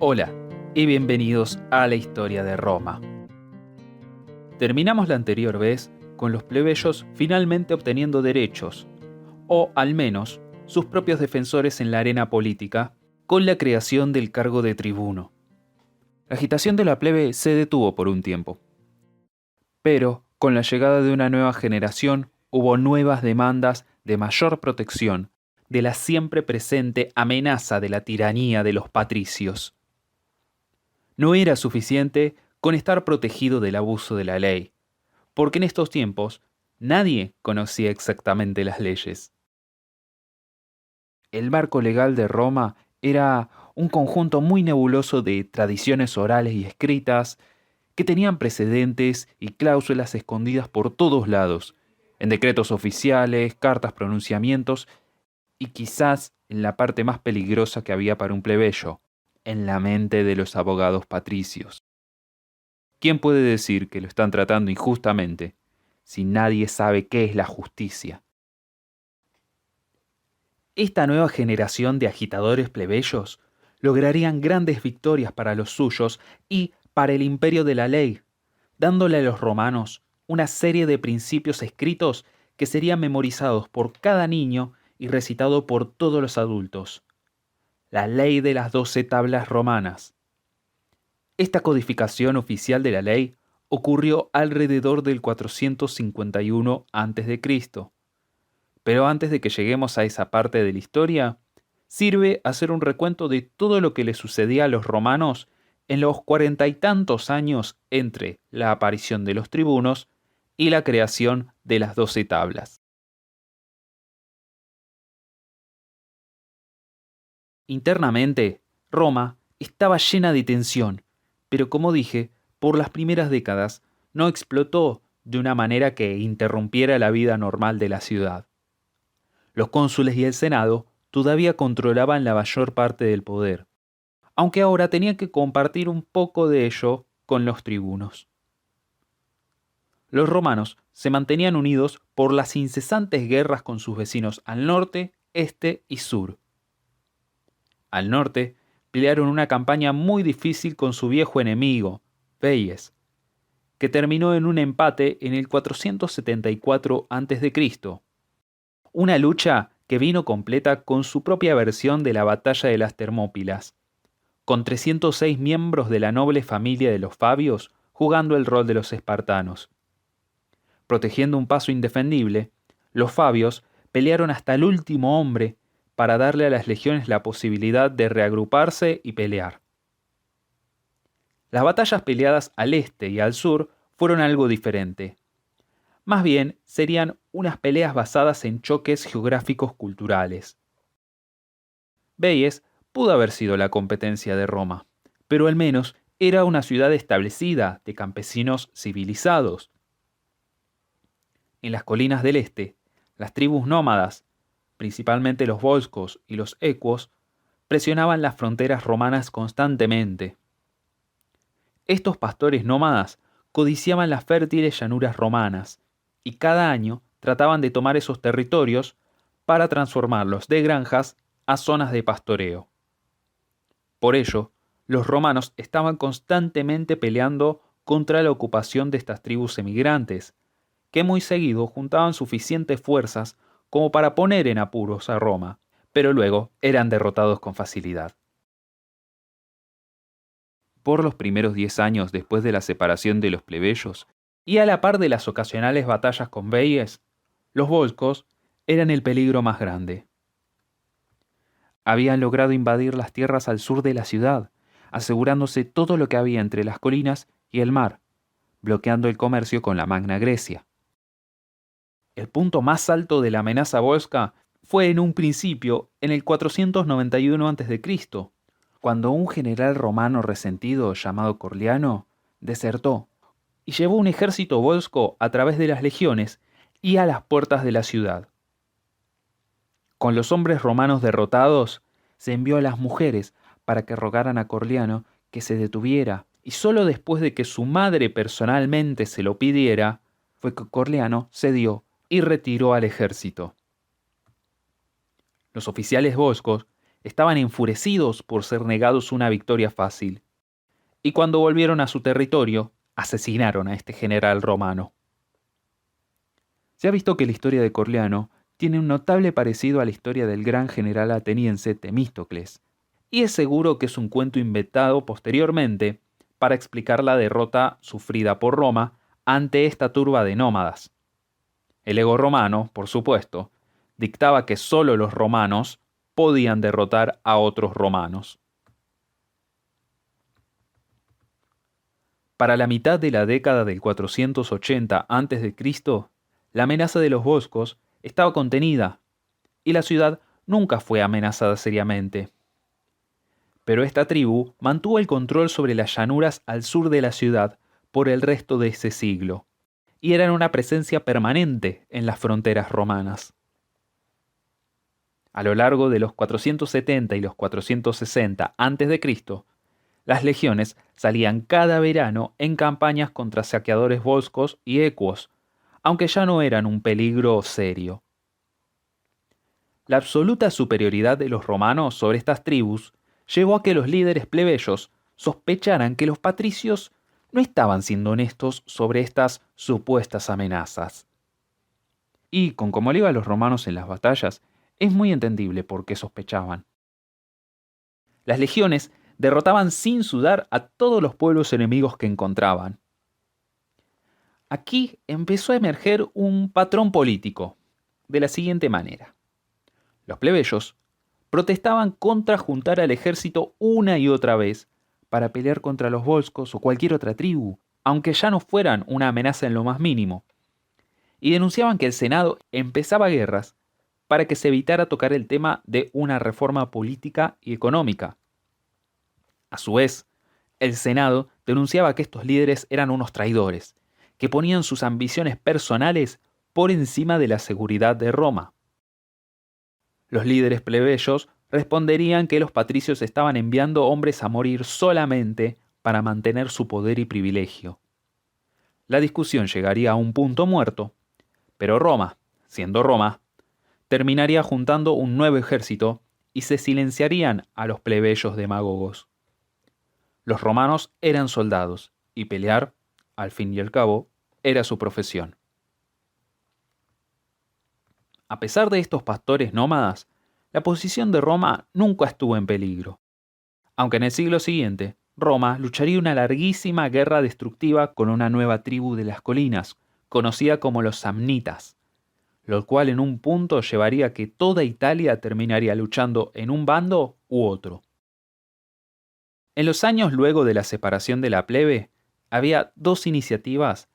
Hola y bienvenidos a la historia de Roma. Terminamos la anterior vez con los plebeyos finalmente obteniendo derechos, o al menos sus propios defensores en la arena política, con la creación del cargo de tribuno. La agitación de la plebe se detuvo por un tiempo. Pero, con la llegada de una nueva generación, hubo nuevas demandas de mayor protección de la siempre presente amenaza de la tiranía de los patricios. No era suficiente con estar protegido del abuso de la ley, porque en estos tiempos nadie conocía exactamente las leyes. El marco legal de Roma era un conjunto muy nebuloso de tradiciones orales y escritas que tenían precedentes y cláusulas escondidas por todos lados, en decretos oficiales, cartas, pronunciamientos y quizás en la parte más peligrosa que había para un plebeyo, en la mente de los abogados patricios. ¿Quién puede decir que lo están tratando injustamente si nadie sabe qué es la justicia? Esta nueva generación de agitadores plebeyos lograrían grandes victorias para los suyos y para el imperio de la ley, dándole a los romanos una serie de principios escritos que serían memorizados por cada niño y recitado por todos los adultos. La ley de las 12 tablas romanas. Esta codificación oficial de la ley ocurrió alrededor del 451 a.C. Pero antes de que lleguemos a esa parte de la historia, sirve hacer un recuento de todo lo que le sucedía a los romanos en los 40 y tantos años entre la aparición de los tribunos y la creación de las 12 tablas. Internamente, Roma estaba llena de tensión, pero como dije, por las primeras décadas no explotó de una manera que interrumpiera la vida normal de la ciudad. Los cónsules y el Senado todavía controlaban la mayor parte del poder, aunque ahora tenían que compartir un poco de ello con los tribunos. Los romanos se mantenían unidos por las incesantes guerras con sus vecinos al norte, este y sur. Al norte, pelearon una campaña muy difícil con su viejo enemigo, Veyes, que terminó en un empate en el 474 a.C., una lucha que vino completa con su propia versión de la batalla de las Termópilas, con 306 miembros de la noble familia de los Fabios jugando el rol de los espartanos. Protegiendo un paso indefendible, los Fabios pelearon hasta el último hombre para darle a las legiones la posibilidad de reagruparse y pelear. Las batallas peleadas al este y al sur fueron algo diferente. Más bien, serían unas peleas basadas en choques geográficos culturales. Veyes pudo haber sido la competencia de Roma, pero al menos era una ciudad establecida de campesinos civilizados. En las colinas del este, las tribus nómadas, principalmente los volscos y los ecuos, presionaban las fronteras romanas constantemente. Estos pastores nómadas codiciaban las fértiles llanuras romanas y cada año trataban de tomar esos territorios para transformarlos de granjas a zonas de pastoreo. Por ello, los romanos estaban constantemente peleando contra la ocupación de estas tribus emigrantes, que muy seguido juntaban suficientes fuerzas como para poner en apuros a Roma, pero luego eran derrotados con facilidad. Por los primeros 10 años después de la separación de los plebeyos, y a la par de las ocasionales batallas con Veyes, los volscos eran el peligro más grande. Habían logrado invadir las tierras al sur de la ciudad, asegurándose todo lo que había entre las colinas y el mar, bloqueando el comercio con la Magna Grecia. El punto más alto de la amenaza volsca fue en un principio en el 491 a.C., cuando un general romano resentido llamado Corleano desertó y llevó un ejército volsco a través de las legiones y a las puertas de la ciudad. Con los hombres romanos derrotados, se envió a las mujeres para que rogaran a Corleano que se detuviera, y solo después de que su madre personalmente se lo pidiera, fue que Corleano cedió y retiró al ejército. Los oficiales volscos estaban enfurecidos por ser negados una victoria fácil. Y cuando volvieron a su territorio, asesinaron a este general romano. Se ha visto que la historia de Corleano tiene un notable parecido a la historia del gran general ateniense Temístocles, y es seguro que es un cuento inventado posteriormente para explicar la derrota sufrida por Roma ante esta turba de nómadas. El ego romano, por supuesto, dictaba que solo los romanos podían derrotar a otros romanos. Para la mitad de la década del 480 a.C., la amenaza de los volscos estaba contenida y la ciudad nunca fue amenazada seriamente. Pero esta tribu mantuvo el control sobre las llanuras al sur de la ciudad por el resto de ese siglo, y eran una presencia permanente en las fronteras romanas. A lo largo de los 470 y los 460 a.C., las legiones salían cada verano en campañas contra saqueadores volscos y ecuos, aunque ya no eran un peligro serio. La absoluta superioridad de los romanos sobre estas tribus llevó a que los líderes plebeyos sospecharan que los patricios no estaban siendo honestos sobre estas supuestas amenazas. Y con cómo le iba a los romanos en las batallas, es muy entendible por qué sospechaban. Las legiones derrotaban sin sudar a todos los pueblos enemigos que encontraban. Aquí empezó a emerger un patrón político, de la siguiente manera. Los plebeyos protestaban contra juntar al ejército una y otra vez para pelear contra los volscos o cualquier otra tribu, aunque ya no fueran una amenaza en lo más mínimo, y denunciaban que el Senado empezaba guerras para que se evitara tocar el tema de una reforma política y económica. A su vez, el Senado denunciaba que estos líderes eran unos traidores, que ponían sus ambiciones personales por encima de la seguridad de Roma. Los líderes plebeyos responderían que los patricios estaban enviando hombres a morir solamente para mantener su poder y privilegio. La discusión llegaría a un punto muerto, pero Roma, siendo Roma, terminaría juntando un nuevo ejército y se silenciarían a los plebeyos demagogos. Los romanos eran soldados y pelear, al fin y al cabo, era su profesión. A pesar de estos pastores nómadas, la posición de Roma nunca estuvo en peligro. Aunque en el siglo siguiente, Roma lucharía una larguísima guerra destructiva con una nueva tribu de las colinas, conocida como los samnitas, lo cual en un punto llevaría a que toda Italia terminaría luchando en un bando u otro. En los años luego de la separación de la plebe, había dos iniciativas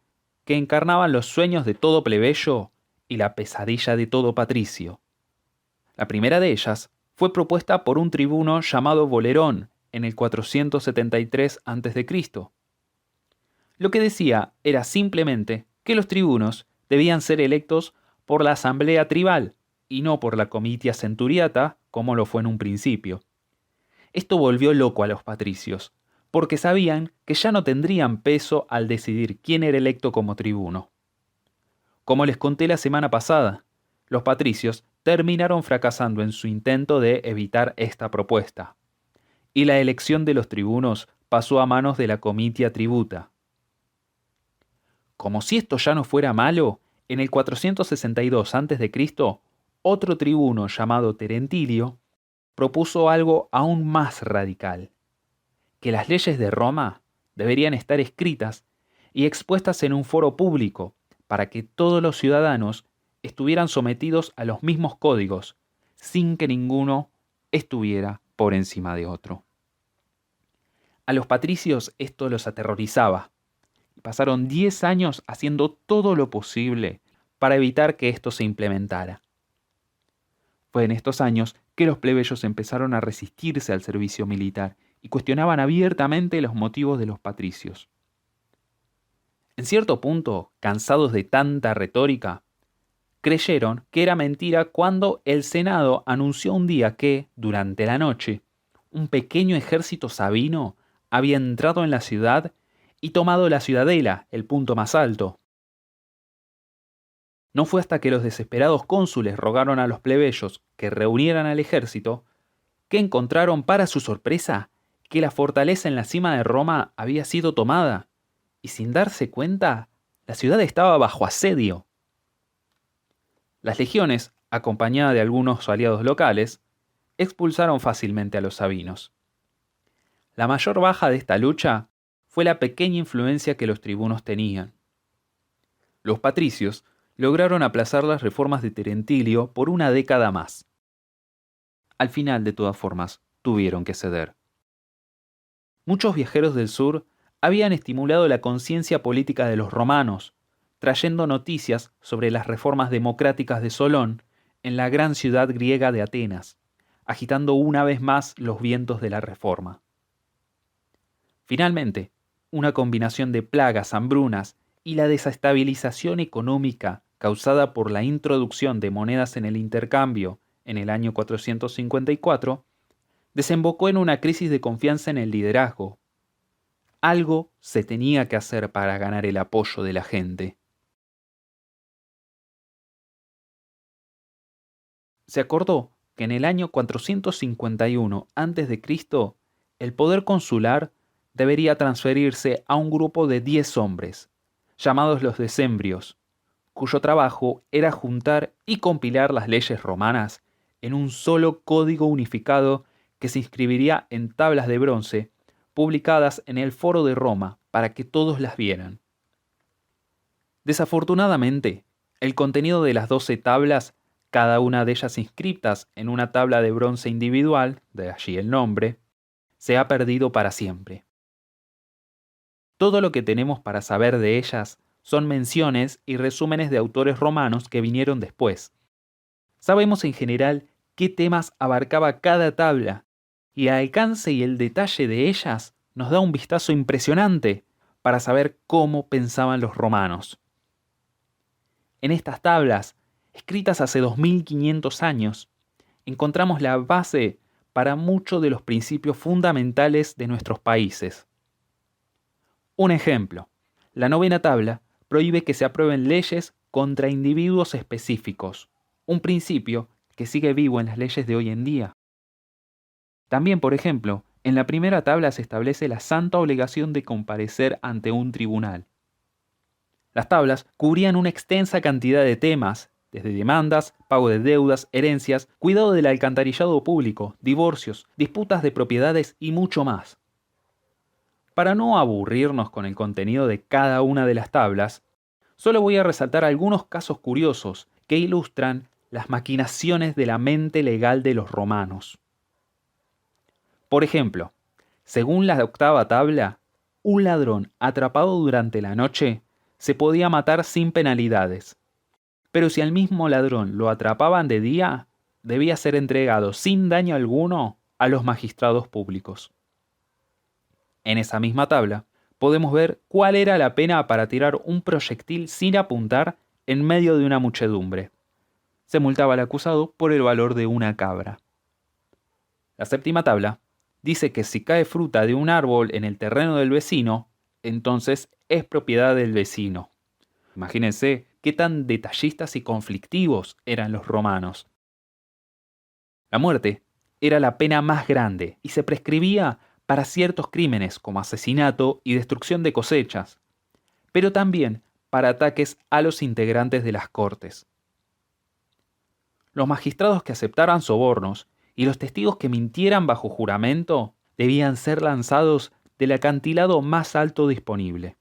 que encarnaban los sueños de todo plebeyo y la pesadilla de todo patricio. La primera de ellas fue propuesta por un tribuno llamado Bolerón en el 473 a.C. Lo que decía era simplemente que los tribunos debían ser electos por la asamblea tribal y no por la comitia centuriata como lo fue en un principio. Esto volvió loco a los patricios, porque sabían que ya no tendrían peso al decidir quién era electo como tribuno. Como les conté la semana pasada, los patricios terminaron fracasando en su intento de evitar esta propuesta, y la elección de los tribunos pasó a manos de la comitia tributa. Como si esto ya no fuera malo, en el 462 a.C., otro tribuno llamado Terentilio propuso algo aún más radical: que las leyes de Roma deberían estar escritas y expuestas en un foro público para que todos los ciudadanos estuvieran sometidos a los mismos códigos, sin que ninguno estuviera por encima de otro. A los patricios esto los aterrorizaba, y pasaron 10 años haciendo todo lo posible para evitar que esto se implementara. Fue en estos años que los plebeyos empezaron a resistirse al servicio militar y cuestionaban abiertamente los motivos de los patricios. En cierto punto, cansados de tanta retórica, creyeron que era mentira cuando el Senado anunció un día que, durante la noche, un pequeño ejército sabino había entrado en la ciudad y tomado la ciudadela, el punto más alto. No fue hasta que los desesperados cónsules rogaron a los plebeyos que reunieran al ejército que encontraron, para su sorpresa, que la fortaleza en la cima de Roma había sido tomada, y sin darse cuenta, la ciudad estaba bajo asedio. Las legiones, acompañadas de algunos aliados locales, expulsaron fácilmente a los sabinos. La mayor baja de esta lucha fue la pequeña influencia que los tribunos tenían. Los patricios lograron aplazar las reformas de Terentilio por una década más. Al final, de todas formas, tuvieron que ceder. Muchos viajeros del sur habían estimulado la conciencia política de los romanos, trayendo noticias sobre las reformas democráticas de Solón en la gran ciudad griega de Atenas, agitando una vez más los vientos de la reforma. Finalmente, una combinación de plagas, hambrunas y la desestabilización económica causada por la introducción de monedas en el intercambio en el año 454, desembocó en una crisis de confianza en el liderazgo. Algo se tenía que hacer para ganar el apoyo de la gente. Se acordó que en el año 451 a.C., el poder consular debería transferirse a un grupo de 10 hombres, llamados los decembrios, cuyo trabajo era juntar y compilar las leyes romanas en un solo código unificado que se inscribiría en tablas de bronce publicadas en el Foro de Roma para que todos las vieran. Desafortunadamente, el contenido de las 12 tablas, cada una de ellas inscritas en una tabla de bronce individual, de allí el nombre, se ha perdido para siempre. Todo lo que tenemos para saber de ellas son menciones y resúmenes de autores romanos que vinieron después. Sabemos en general qué temas abarcaba cada tabla, y el alcance y el detalle de ellas nos da un vistazo impresionante para saber cómo pensaban los romanos. En estas tablas, escritas hace 2500 años, encontramos la base para muchos de los principios fundamentales de nuestros países. Un ejemplo, la 9ª tabla prohíbe que se aprueben leyes contra individuos específicos, un principio que sigue vivo en las leyes de hoy en día. También, por ejemplo, en la 1ª tabla se establece la santa obligación de comparecer ante un tribunal. Las tablas cubrían una extensa cantidad de temas, desde demandas, pago de deudas, herencias, cuidado del alcantarillado público, divorcios, disputas de propiedades y mucho más. Para no aburrirnos con el contenido de cada una de las tablas, solo voy a resaltar algunos casos curiosos que ilustran las maquinaciones de la mente legal de los romanos. Por ejemplo, según la 8ª tabla, un ladrón atrapado durante la noche se podía matar sin penalidades. Pero si al mismo ladrón lo atrapaban de día, debía ser entregado sin daño alguno a los magistrados públicos. En esa misma tabla podemos ver cuál era la pena para tirar un proyectil sin apuntar en medio de una muchedumbre. Se multaba al acusado por el valor de una cabra. La 7ª tabla dice que si cae fruta de un árbol en el terreno del vecino, entonces es propiedad del vecino. Imagínense qué tan detallistas y conflictivos eran los romanos. La muerte era la pena más grande y se prescribía para ciertos crímenes como asesinato y destrucción de cosechas, pero también para ataques a los integrantes de las cortes. Los magistrados que aceptaran sobornos y los testigos que mintieran bajo juramento debían ser lanzados del acantilado más alto disponible.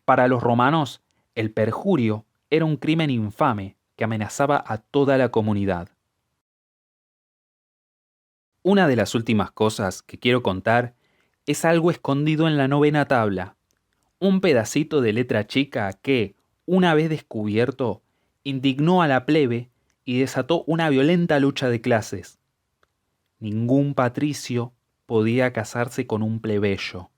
Para los romanos, el perjurio era un crimen infame que amenazaba a toda la comunidad. Una de las últimas cosas que quiero contar es algo escondido en la 9ª tabla, un pedacito de letra chica que, una vez descubierto, indignó a la plebe y desató una violenta lucha de clases. Ningún patricio podía casarse con un plebeyo.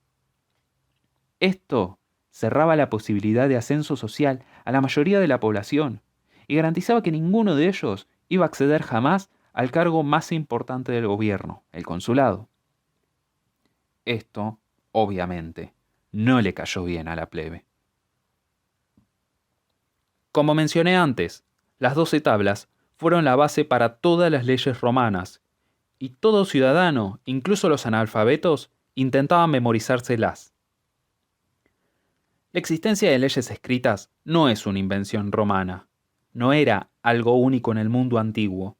Esto cerraba la posibilidad de ascenso social a la mayoría de la población y garantizaba que ninguno de ellos iba a acceder jamás al cargo más importante del gobierno, el consulado. Esto, obviamente, no le cayó bien a la plebe. Como mencioné antes, las 12 tablas fueron la base para todas las leyes romanas y todo ciudadano, incluso los analfabetos, intentaban memorizárselas. La existencia de leyes escritas no es una invención romana, no era algo único en el mundo antiguo,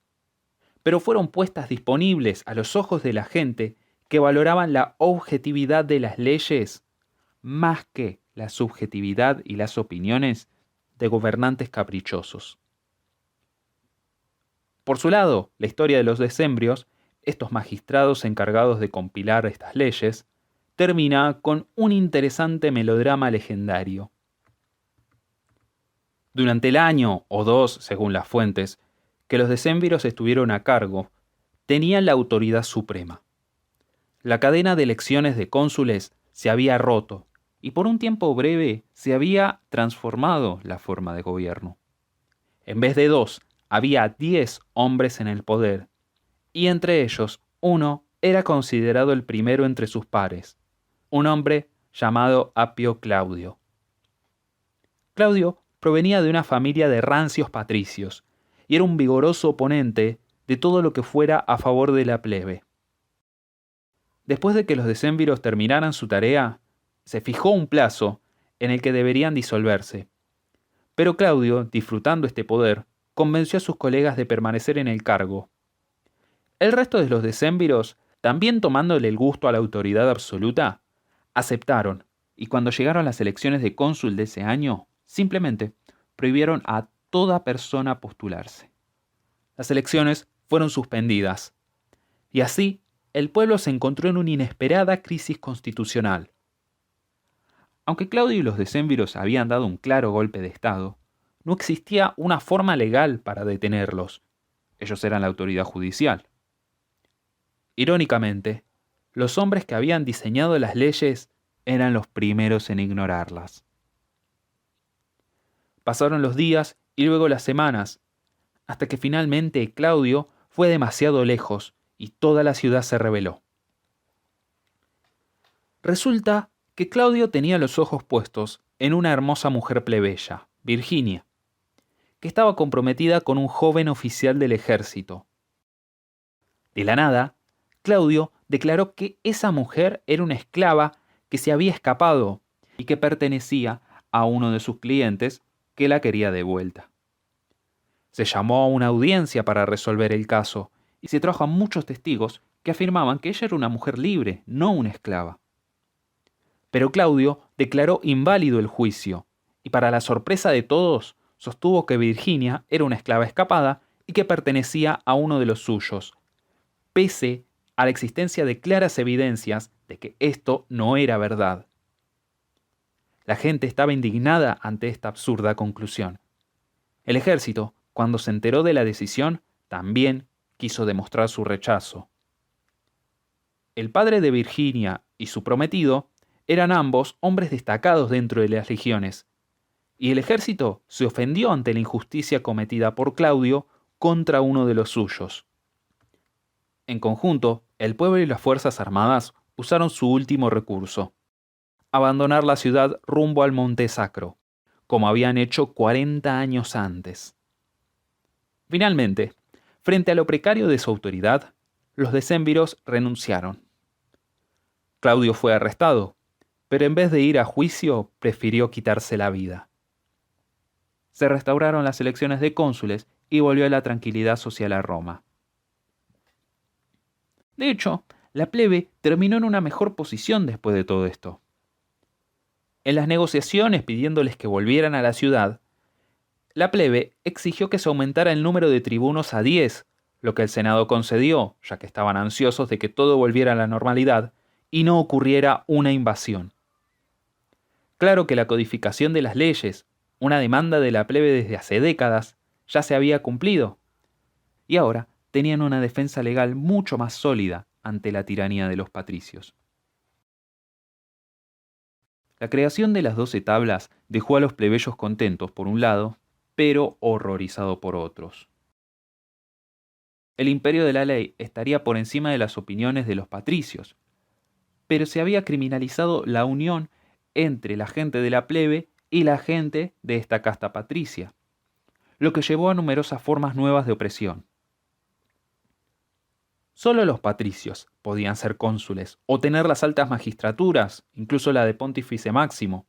pero fueron puestas disponibles a los ojos de la gente que valoraban la objetividad de las leyes más que la subjetividad y las opiniones de gobernantes caprichosos. Por su lado, la historia de los decembrios, estos magistrados encargados de compilar estas leyes, termina con un interesante melodrama legendario. Durante el año o dos, según las fuentes, que los decemviros estuvieron a cargo, tenían la autoridad suprema. La cadena de elecciones de cónsules se había roto y por un tiempo breve se había transformado la forma de gobierno. En vez de 2, había 10 hombres en el poder, y entre ellos uno era considerado el primero entre sus pares, un hombre llamado Apio Claudio. Claudio provenía de una familia de rancios patricios y era un vigoroso oponente de todo lo que fuera a favor de la plebe. Después de que los decemviros terminaran su tarea, se fijó un plazo en el que deberían disolverse. Pero Claudio, disfrutando este poder, convenció a sus colegas de permanecer en el cargo. El resto de los decemviros, también tomándole el gusto a la autoridad absoluta, aceptaron, y cuando llegaron las elecciones de cónsul de ese año, simplemente prohibieron a toda persona postularse. Las elecciones fueron suspendidas, y así el pueblo se encontró en una inesperada crisis constitucional. Aunque Claudio y los decemviros habían dado un claro golpe de Estado, no existía una forma legal para detenerlos. Ellos eran la autoridad judicial. Irónicamente, los hombres que habían diseñado las leyes eran los primeros en ignorarlas. Pasaron los días y luego las semanas, hasta que finalmente Claudio fue demasiado lejos y toda la ciudad se rebeló. Resulta que Claudio tenía los ojos puestos en una hermosa mujer plebeya, Virginia, que estaba comprometida con un joven oficial del ejército. De la nada, Claudio declaró que esa mujer era una esclava que se había escapado y que pertenecía a uno de sus clientes que la quería de vuelta. Se llamó a una audiencia para resolver el caso y se trajo a muchos testigos que afirmaban que ella era una mujer libre, no una esclava. Pero Claudio declaró inválido el juicio y para la sorpresa de todos sostuvo que Virginia era una esclava escapada y que pertenecía a uno de los suyos, pese a la existencia de claras evidencias de que esto no era verdad. La gente estaba indignada ante esta absurda conclusión. El ejército, cuando se enteró de la decisión, también quiso demostrar su rechazo. El padre de Virginia y su prometido eran ambos hombres destacados dentro de las legiones, y el ejército se ofendió ante la injusticia cometida por Claudio contra uno de los suyos. En conjunto, el pueblo y las fuerzas armadas usaron su último recurso: abandonar la ciudad rumbo al Monte Sacro, como habían hecho 40 años antes. Finalmente, frente a lo precario de su autoridad, los decemviros renunciaron. Claudio fue arrestado, pero en vez de ir a juicio, prefirió quitarse la vida. Se restauraron las elecciones de cónsules y volvió la tranquilidad social a Roma. De hecho, la plebe terminó en una mejor posición después de todo esto. En las negociaciones pidiéndoles que volvieran a la ciudad, la plebe exigió que se aumentara el número de tribunos a 10, lo que el Senado concedió, ya que estaban ansiosos de que todo volviera a la normalidad y no ocurriera una invasión. Claro que la codificación de las leyes, una demanda de la plebe desde hace décadas, ya se había cumplido, y ahora tenían una defensa legal mucho más sólida ante la tiranía de los patricios. La creación de las 12 tablas dejó a los plebeyos contentos por un lado, pero horrorizado por otros. El imperio de la ley estaría por encima de las opiniones de los patricios, pero se había criminalizado la unión entre la gente de la plebe y la gente de esta casta patricia, lo que llevó a numerosas formas nuevas de opresión. Solo los patricios podían ser cónsules o tener las altas magistraturas, incluso la de pontífice máximo.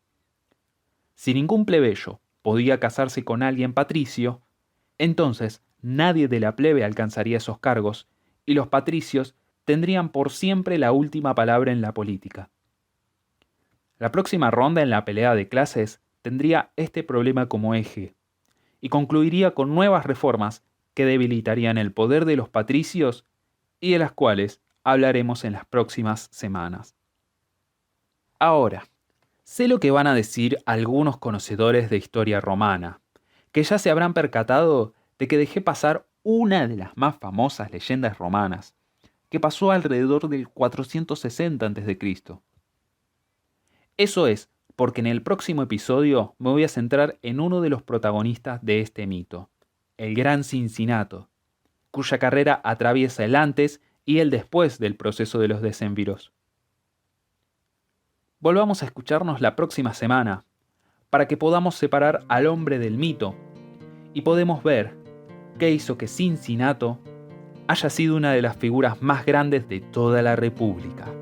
Si ningún plebeyo podía casarse con alguien patricio, entonces nadie de la plebe alcanzaría esos cargos y los patricios tendrían por siempre la última palabra en la política. La próxima ronda en la pelea de clases tendría este problema como eje y concluiría con nuevas reformas que debilitarían el poder de los patricios y de las cuales hablaremos en las próximas semanas. Ahora, sé lo que van a decir algunos conocedores de historia romana, que ya se habrán percatado de que dejé pasar una de las más famosas leyendas romanas, que pasó alrededor del 460 a.C. Eso es porque en el próximo episodio me voy a centrar en uno de los protagonistas de este mito, el gran Cincinato, cuya carrera atraviesa el antes y el después del proceso de los decemviros. Volvamos a escucharnos la próxima semana, para que podamos separar al hombre del mito y podemos ver qué hizo que Cincinato haya sido una de las figuras más grandes de toda la República.